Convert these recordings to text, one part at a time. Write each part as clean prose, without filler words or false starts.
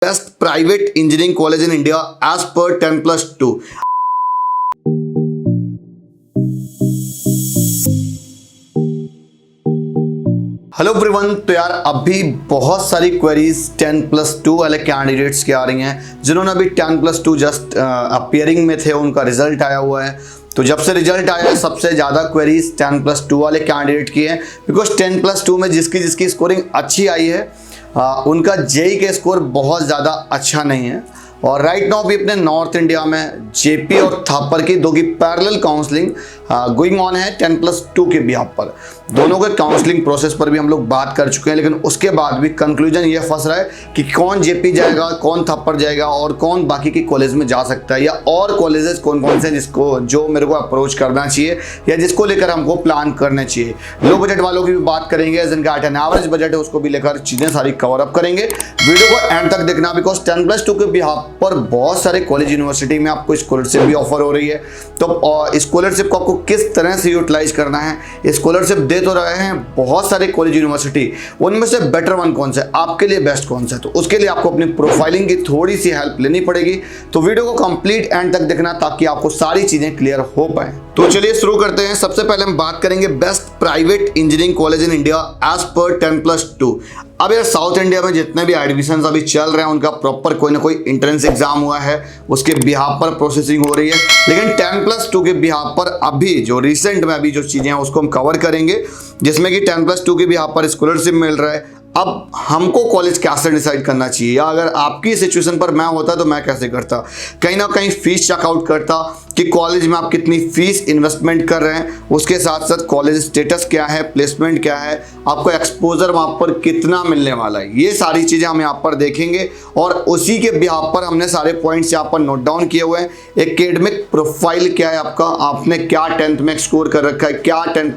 Best private engineering college in India as per 10+2। Hello everyone. तो यार अभी बहुत सारी क्वेरीज 10+2 वाले कैंडिडेट्स की आ रही हैं जिन्होंने अभी 10+2 जस्ट अपियरिंग में थे, उनका रिजल्ट आया हुआ है। तो जब से रिजल्ट आया है सबसे ज़्यादा क्वेरीज 10+2 वाले कैंडिडेट की है, बिकॉज 10+2 में जिसकी स्कोरिंग अच्छी आई है उनका जेई के स्कोर बहुत ज़्यादा अच्छा नहीं है। और राइट नाउ भी अपने नॉर्थ इंडिया में जेपी और थापर की दो की पैरेलल काउंसलिंग गोइंग ऑन है 10+2 के बिहाफ पर। दोनों के काउंसलिंग प्रोसेस पर भी हम लोग बात कर चुके हैं, लेकिन उसके बाद भी कंक्लूजन ये फंस रहा है कि कौन जेपी जाएगा, कौन थापर जाएगा और कौन बाकी के कॉलेज में जा सकता है, या और कॉलेजेस कौन कौन से जिसको जो मेरे को अप्रोच करना चाहिए या जिसको लेकर हमको प्लान करना चाहिए। लो बजट वालों की भी बात करेंगे, जिनका एट एन एवरेज बजट है उसको भी लेकर चीज़ें सारी कवर अप करेंगे। वीडियो को एंड तक देखना, बिकॉज 10+2 के बिहाफ पर बहुत सारे कॉलेज यूनिवर्सिटी में आपको स्कॉलरशिप भी ऑफर हो रही है। तो स्कॉलरशिप को आपको किस तरह से यूटिलाइज करना है, स्कॉलरशिप दे तो रहे हैं बहुत सारे कॉलेज यूनिवर्सिटी, उनमें से बेटर वन कौन सा है, आपके लिए बेस्ट कौन सा है, तो उसके लिए आपको अपनी प्रोफाइलिंग की थोड़ी सी हेल्प लेनी पड़ेगी। तो वीडियो को कंप्लीट एंड तक देखना ताकि आपको सारी चीजें क्लियर हो पाए। तो चलिए शुरू करते हैं। सबसे पहले हम बात करेंगे best private engineering college in India as per 10+2। अब यार साउथ इंडिया में जितने भी एडमिशन अभी चल रहे हैं उनका प्रॉपर कोई ना कोई एंट्रेंस एग्जाम हुआ है, उसके बिहाफ पर प्रोसेसिंग हो रही है। लेकिन 10+2 के बिहाफ पर अभी जो रिसेंट में अभी जो चीज़ें हैं उसको हम कवर करेंगे, जिसमें कि 10+2 के बिहाफ पर स्कॉलरशिप मिल रहा है। अब हमको कॉलेज कैसे डिसाइड करना चाहिए, या अगर आपकी सिचुएशन पर मैं होता तो मैं कैसे करता, कहीं ना कहीं फीस चेकआउट करता कि कॉलेज में आप कितनी फीस इन्वेस्टमेंट कर रहे हैं, उसके साथ साथ कॉलेज स्टेटस क्या है, प्लेसमेंट क्या है, आपको एक्सपोजर वहाँ पर कितना मिलने वाला है, ये सारी चीज़ें हम यहाँ पर देखेंगे। और उसी के बिहाफ पर हमने सारे पॉइंट्स यहाँ पर नोट डाउन किए हुए हैं। एकेडमिक प्रोफाइल क्या है आपका, आपने क्या 10th में स्कोर कर रखा है, क्या 10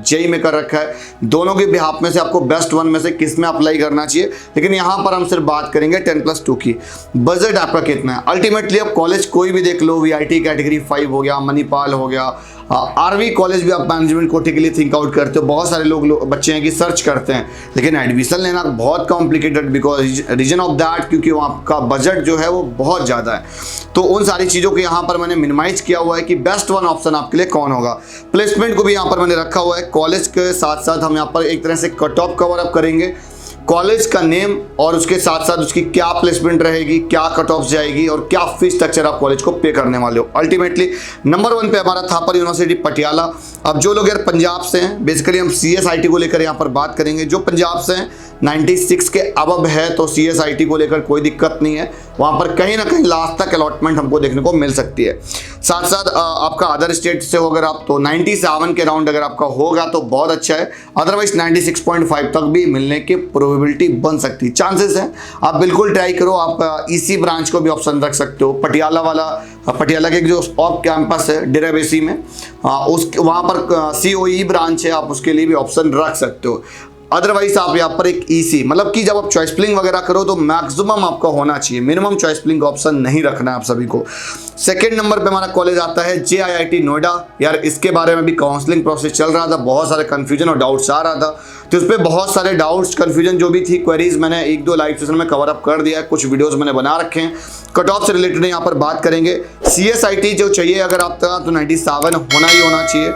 जेई में कर रखा है, दोनों के बिहाफ में से आपको बेस्ट वन में से किस में अप्लाई करना चाहिए। लेकिन यहाँ पर हम सिर्फ बात करेंगे 10+2 की। बजट आपका कितना है, अल्टीमेटली आप कॉलेज कोई भी देख लो, वीआईटी कैटेगरी 5 हो गया, मणिपाल हो गया, आरवी कॉलेज भी आप मैनेजमेंट कोटे के लिए थिंक आउट करते हो। बहुत सारे लोग बच्चे हैं कि सर्च करते हैं, लेकिन एडमिशन लेना बहुत complicated because reason of that, क्योंकि वहाँ का बजट जो है वो बहुत ज़्यादा है। तो उन सारी चीज़ों को यहाँ पर मैंने मिनिमाइज किया हुआ है कि बेस्ट वन ऑप्शन आपके लिए कौन होगा। प्लेसमेंट को भी यहाँ पर मैंने रखा हुआ है। कॉलेज के साथ साथ हम यहाँ पर एक तरह से कट ऑफ कवर अप करेंगे, कॉलेज का नेम और उसके साथ साथ उसकी क्या प्लेसमेंट रहेगी, क्या कट ऑफ जाएगी और क्या फीस स्ट्रक्चर आप कॉलेज को पे करने वाले हो। अल्टीमेटली नंबर 1 पे हमारा थापर यूनिवर्सिटी पटियाला। अब जो लोग यार पंजाब से हैं, बेसिकली हम CSIT को लेकर यहाँ पर बात करेंगे। जो पंजाब से हैं 96 के अबव है तो CSIT को लेकर कोई दिक्कत नहीं है, वहाँ पर कहीं ना कहीं लास्ट तक अलॉटमेंट हमको देखने को मिल सकती है। साथ साथ आपका अदर स्टेट से हो अगर आप तो 97 के राउंड अगर आपका होगा तो बहुत अच्छा है, अदरवाइज 96.5 तक भी मिलने की प्रोबेबिलिटी बन सकती है, चांसेस हैं। आप बिल्कुल ट्राई करो, आप EC ब्रांच को भी ऑप्शन रख सकते हो। पटियाला वाला, पटियाला के जो ऑफ कैंपस है डेराबेसी में, उस वहाँ पर COE ब्रांच है, आप उसके लिए भी ऑप्शन रख सकते हो। अदरवाइज आप यहाँ पर एक EC, मतलब कि जब आप चॉइस फिलिंग वगैरह करो तो मैक्सिमम आपका होना चाहिए, मिनिमम चॉइस फिलिंग ऑप्शन नहीं रखना है आप सभी को। सेकंड नंबर पे हमारा कॉलेज आता है JIIT नोएडा। यार इसके बारे में भी काउंसलिंग प्रोसेस चल रहा था, बहुत सारे कंफ्यूजन और डाउट्स आ रहा था, तो इस पर बहुत सारे डाउट्स कंफ्यूजन जो भी थी क्वेरीज मैंने 1-2 लाइव सेशन में कवर अप कर दिया है, कुछ वीडियोस मैंने बना रखे हैं। कट ऑफ से रिलेटेड यहाँ पर बात करेंगे। CSIT जो चाहिए अगर आपका तो 97 होना ही होना चाहिए,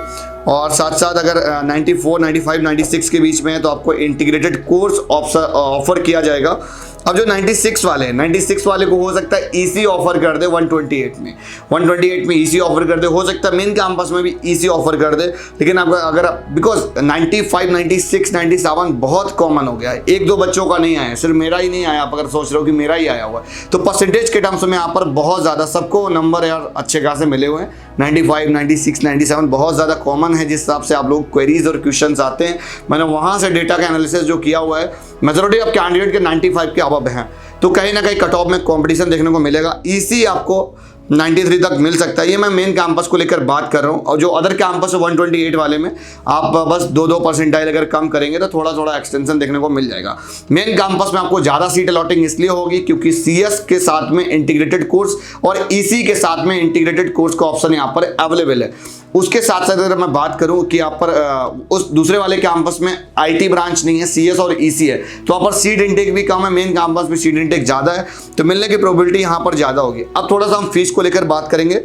और साथ साथ अगर 94, 95, 96 के बीच में है तो आपको इंटीग्रेटेड कोर्स ऑफर किया जाएगा। अब जो 96 वाले हैं, 96 वाले को हो सकता है EC ऑफर कर दे 128 में, 128 में EC ऑफर कर दे, हो सकता है मेन कैंपस में भी EC ऑफर कर दे। लेकिन आपका अगर बिकॉज 95, 96, 97 बहुत कॉमन हो गया है, 1-2 बच्चों का नहीं आया, सिर्फ मेरा ही नहीं आया। आप अगर सोच रहे हो कि मेरा ही आया हुआ है तो परसेंटेज के टर्म्स में यहाँ पर बहुत ज़्यादा सबको नंबर यार अच्छे खासे मिले हुए हैं। 95, 96, 97 बहुत ज़्यादा कॉमन है जिस हिसाब से आप लोग क्वेरीज और क्वेश्चंस आते हैं। मैंने वहाँ से डेटा का एनालिसिस जो किया हुआ है, मेजॉरिटी ऑफ कैंडिडेट के 95 के अबव हैं, तो कहीं ना कहीं कट ऑफ में कंपटीशन देखने को मिलेगा। EC आपको 93 तक मिल सकता है। ये मैं मेन कैंपस को लेकर बात कर रहा हूँ, और जो अदर कैंपस है 128 वाले में आप बस 2-2 परसेंटाइल अगर कम करेंगे तो थोड़ा थोड़ा एक्सटेंशन देखने को मिल जाएगा। मेन कैंपस में आपको ज़्यादा सीट अलॉटिंग इसलिए होगी क्योंकि CS के साथ में इंटीग्रेटेड कोर्स और EC के साथ में इंटीग्रेटेड कोर्स का ऑप्शन यहाँ पर अवेलेबल है। उसके साथ साथ अगर मैं बात करूं कि यहाँ पर उस दूसरे वाले कैंपस में आईटी ब्रांच नहीं है, सीएस और ईसी है, तो वहाँ पर सीट इंटेक भी कम है, मेन कैंपस में सीट इंटेक ज़्यादा है, तो मिलने की प्रोबेबिलिटी यहाँ पर ज़्यादा होगी। अब थोड़ा सा हम फीस को लेकर बात करेंगे।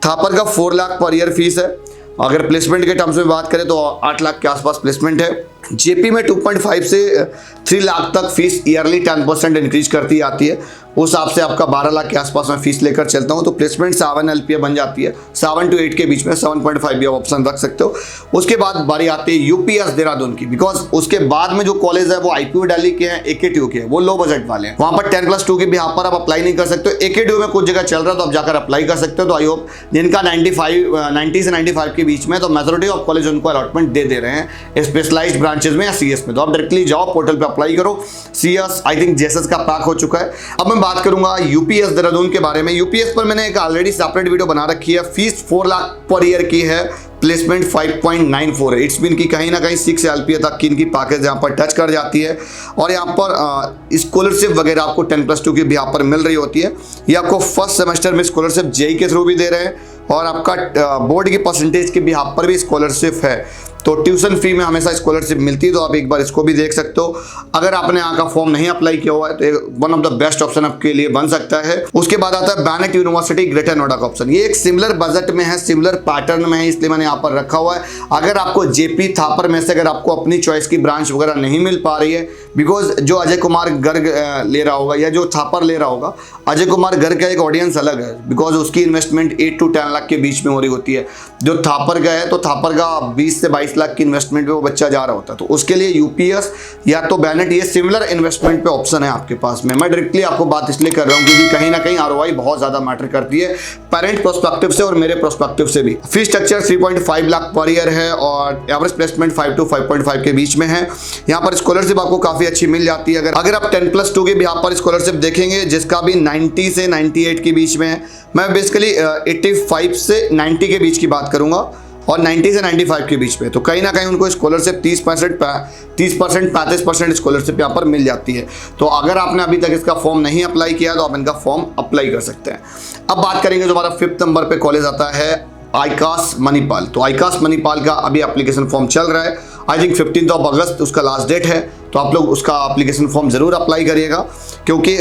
थापर का 4 लाख पर ईयर फीस है। अगर प्लेसमेंट के टर्म्स में बात करें तो 8 लाख के आसपास प्लेसमेंट है। जेपी में 2.5 से 3 लाख तक फीस ईयरली 10% इंक्रीज करती आती है। उस हिसाब से आपका 12 लाख के आसपास मैं फीस लेकर चलता हूँ, तो प्लेसमेंट 7 LPA बन जाती है। 7 to 8 के बीच में 7.5 भी आप ऑप्शन रख सकते हो। उसके बाद बारी आती है यूपीएस देहरादून की, बिकॉज उसके बाद में जो कॉलेज है वो आईपीयू दिल्ली के हैं, AKTU के हैं, वो लो बजट वाले हैं। वहाँ पर 10+2 के भी यहाँ पर आप अप्लाई नहीं कर सकते हो। AKTU में कुछ जगह चल रहा है तो आप जाकर अप्लाई कर सकते हो। तो आई होप जिनका 90 से 95 के बीच में, तो मेजोरिटी ऑफ कॉलेज उनको अलॉटमेंट दे रहे हैं स्पेशलाइज्ड ब्रांचेस में या सीएस में। तो आप डायरेक्टली जाओ, पोर्टल पे अप्लाई करो। सीएस आई थिंक जेएसएस का पैक हो चुका है। अब मैं बात करूंगा यूपीएस देहरादून के बारे में। यूपीएस पर मैंने एक ऑलरेडी सेपरेट वीडियो बना रखी है। फीस 4 लाख पर ईयर की है, प्लेसमेंट 5.94 है। इट्स मीन कि कहीं ना कहीं 6 LPA तक की इनकी पैकेज यहाँ पर टच कर जाती है। और यहाँ पर स्कॉलरशिप वगैरह आपको 10+2 की भी यहाँ पर मिल रही होती है। ये आपको फर्स्ट सेमेस्टर में स्कॉलरशिप जेई के थ्रू भी दे रहे हैं, और आपका बोर्ड की परसेंटेज के भी यहाँ पर भी स्कॉलरशिप है। तो ट्यूशन फी में हमेशा स्कॉलरशिप मिलती है, तो आप एक बार इसको भी देख सकते हो। अगर आपने यहाँ का फॉर्म नहीं अप्लाई किया हुआ है तो one of the best option आपके लिए बन सकता है। उसके बाद आता है बैनेट यूनिवर्सिटी ग्रेटर नोएडा का ऑप्शन। ये एक सिमिलर बजट में है, सिमिलर पैटर्न में है, इसलिए मैंने यहाँ पर रखा हुआ है। अगर आपको जेपी थापर में से अगर आपको अपनी चॉइस की ब्रांच वगैरह नहीं मिल पा रही है, बिकॉज जो अजय कुमार गर्ग ले रहा होगा या जो थापर ले रहा होगा, अजय कुमार गर्ग का एक ऑडियंस अलग है, बिकॉज उसकी इन्वेस्टमेंट 8 to 10 लाख के बीच में हो रही होती है। जो थापर का है तो थापर का 20 से 22 लाख की इन्वेस्टमेंट पे वो बच्चा जा रहा होता है। तो उसके लिए यूपीएस या तो बैनेट, ये सिमिलर इन्वेस्टमेंट पे ऑप्शन है आपके पास में। मैं डायरेक्टली आपको बात इसलिए कर रहा हूँ क्योंकि कहीं ना कहीं आरओआई बहुत ज्यादा मैटर करती है पेरेंट प्रोस्पेक्टिव से और मेरे प्रोस्पेक्टिव से भी। Fees structure 3.5 lakh per year है और एवरेज प्लेसमेंट 5 to 5.5 के बीच में है। यहाँ पर स्कॉलरशिप आपको काफी अच्छी मिल जाती है। अगर आप 10+2 के भी यहाँ पर स्कॉलरशिप देखेंगे, जिसका भी 90 से 98 के बीच में है, मैं बेसिकली 85 से 90 के बीच की बात करूंगा, और 90 से 95 के बीच में, तो कहीं ना कहीं उनको स्कॉलरशिप 30%, 35% स्कॉलरशिप यहाँ पर मिल जाती है। तो अगर आपने अभी तक इसका फॉर्म नहीं अप्लाई किया तो आप इनका फॉर्म अप्लाई कर सकते हैं। अब बात करेंगे जो हमारा 5th नंबर पे कॉलेज आता है आईकास मणिपाल। तो आईकास मणिपाल का अभी एप्लीकेशन फॉर्म चल रहा है। आई थिंक 15 अगस्त उसका लास्ट डेट है, तो आप लोग उसका एप्लीकेशन फॉर्म जरूर अप्लाई करिएगा, क्योंकि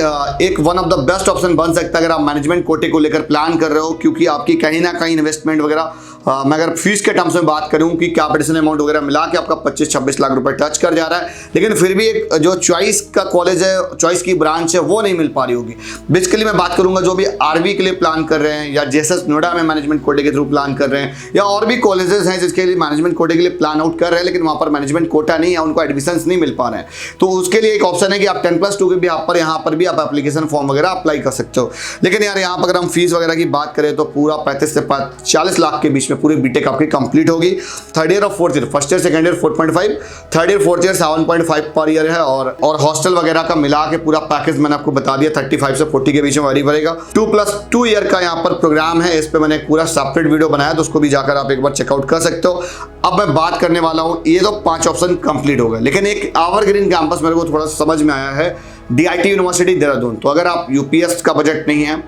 एक one of the best option बन सकता है अगर आप मैनेजमेंट कोटे को लेकर प्लान कर रहे हो, क्योंकि आपकी कहीं ना कहीं इन्वेस्टमेंट वगैरह, मैं अगर फीस के टर्म्स में बात करूं कि कैपिटेशन अमाउंट वगैरह मिला के आपका 25-26 लाख रुपए टच कर जा रहा है, लेकिन फिर भी एक जो चॉइस का कॉलेज है, चॉइस की ब्रांच है, वो नहीं मिल पा रही होगी। बेसिकली मैं बात करूंगा जो भी आरवी के लिए प्लान कर रहे हैं या जेएसएस नोएडा में मैनेजमेंट कोटे के थ्रू प्लान कर रहे हैं, या और भी कॉलेजेस हैं जिसके लिए मैनेजमेंट कोटे के लिए प्लान आउट कर रहे हैं, लेकिन वहां पर मैनेजमेंट कोटा नहीं है, उनको एडमिशन नहीं मिल पा रहे हैं। तो उसके लिए एक ऑप्शन है कि आप 10+2 के भी यहाँ पर भी आप एप्लीकेशन फॉर्म वगैरह अप्लाई कर सकते हो। लेकिन यार यहाँ पर अगर हम फीस वगैरह की बात करें तो पूरा 35 से 40 लाख के बीच में पूरी बीटेक आपकी कंप्लीट होगी। 3rd ईयर और 4th year, first year 2nd year 4.5, 3rd year 4th year 7.5 per year है, और हॉस्टल वगैरह का मिला के पूरा पैकेज मैंने आपको बता दिया 35 से 40 के बीच में वैरी पड़ेगा। 2+2 ईयर का यहाँ पर प्रोग्राम है, इस पे मैंने पूरा सेपरेट वीडियो बनाया, तो उसको भी जाकर आप एक बार चेकआउट कर सकते हो। अब मैं बात करने वाला हूँ, ये तो 5 ऑप्शन कंप्लीट हो गए, लेकिन एक एवरग्रीन कैंपस मेरे को थोड़ा समझ में आया है, डीआईटी यूनिवर्सिटी देहरादून। तो अगर आप यूपीएस का बजट नहीं है,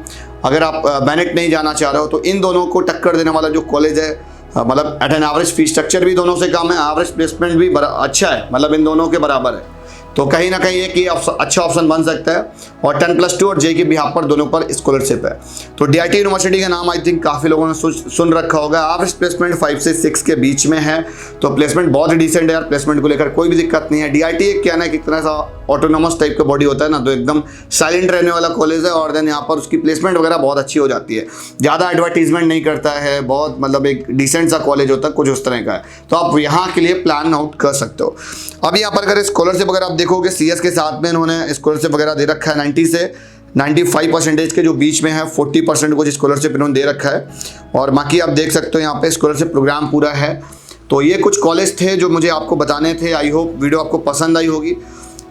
अगर आप बैनेट नहीं जाना चाह रहे हो, तो इन दोनों को टक्कर देने वाला जो कॉलेज है, मतलब at an average fees structure भी दोनों से कम है, एवरेज प्लेसमेंट भी अच्छा है, मतलब इन दोनों के बराबर है, तो कहीं ना कहीं एक अच्छा ऑप्शन बन सकता है। और 10+2 और जेई के भी यहाँ पर दोनों पर स्कॉलरशिप है। तो डीआईटी यूनिवर्सिटी का नाम आई थिंक काफ़ी लोगों ने सुन रखा होगा। एवरेज प्लेसमेंट 5 से 6 के बीच में है, तो प्लेसमेंट बहुत ही डिसेंट है यार, प्लेसमेंट को लेकर कोई भी दिक्कत नहीं है। डीआईटी एक क्या ना कि इतना सा ऑटोनोमस टाइप का बॉडी होता है ना, तो एकदम साइलेंट रहने वाला कॉलेज है, और देन यहाँ पर उसकी प्लेसमेंट वगैरह बहुत अच्छी हो जाती है, ज़्यादा एडवर्टीजमेंट नहीं करता है, बहुत मतलब एक डिसेंट सा कॉलेज होता है, कुछ उस तरह का है। तो आप यहाँ के लिए प्लान आउट कर सकते हो। अब यहाँ पर अगर स्कॉलरशिप वगैरह आप देखोगे, सीएस के साथ में इन्होंने स्कॉलरशिप वगैरह दे रखा है 90 से 95% के जो बीच में है, 40% कुछ स्कॉलरशिप इन्होंने दे रखा है, और बाकी आप देख सकते हो यहाँ पे स्कॉलरशिप प्रोग्राम पूरा है। तो ये कुछ कॉलेज थे जो मुझे आपको बताने थे। आई होप वीडियो आपको पसंद आई होगी।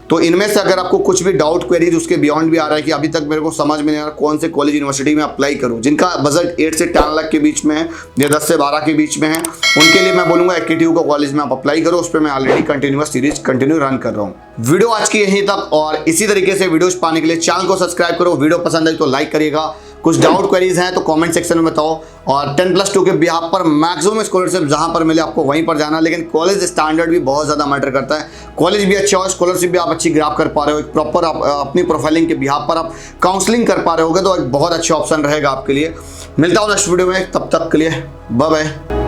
तो इनमें से अगर आपको कुछ भी डाउट क्वेरीज उसके बियॉन्ड भी आ रहा है कि अभी तक मेरे को समझ में नहीं आ रहा कौन से कॉलेज यूनिवर्सिटी में अप्लाई करूं, जिनका बजट 8 से 10 लाख के बीच में है या 10 से 12 के बीच में है, उनके लिए मैं बोलूंगा AKTU का कॉलेज में आप अप्लाई करो। उस पर मैं ऑलरेडी कंटिन्यूअस सीरीज रन कर रहा हूँ। वीडियो आज की यहीं तक, और इसी तरीके से वीडियोज पाने के लिए चैनल को सब्सक्राइब करो। वीडियो पसंद आई तो लाइक करिएगा, कुछ डाउट क्वेरीज हैं तो कमेंट सेक्शन में बताओ। और 10+2 के बिहाफ पर मैक्सिमम स्कॉलरशिप जहां पर मिले आपको वहीं पर जाना, लेकिन कॉलेज स्टैंडर्ड भी बहुत ज़्यादा मैटर करता है। कॉलेज भी अच्छा हो, स्कॉलरशिप भी आप अच्छी ग्रैब कर पा रहे हो, एक प्रॉपर आप अपनी प्रोफाइलिंग के बिहाफ पर आप काउंसलिंग कर पा रहे होगे तो एक बहुत अच्छा ऑप्शन रहेगा आपके लिए। मिलता हूँ नेक्स्ट वीडियो में, तब तक के लिए बाय बाय।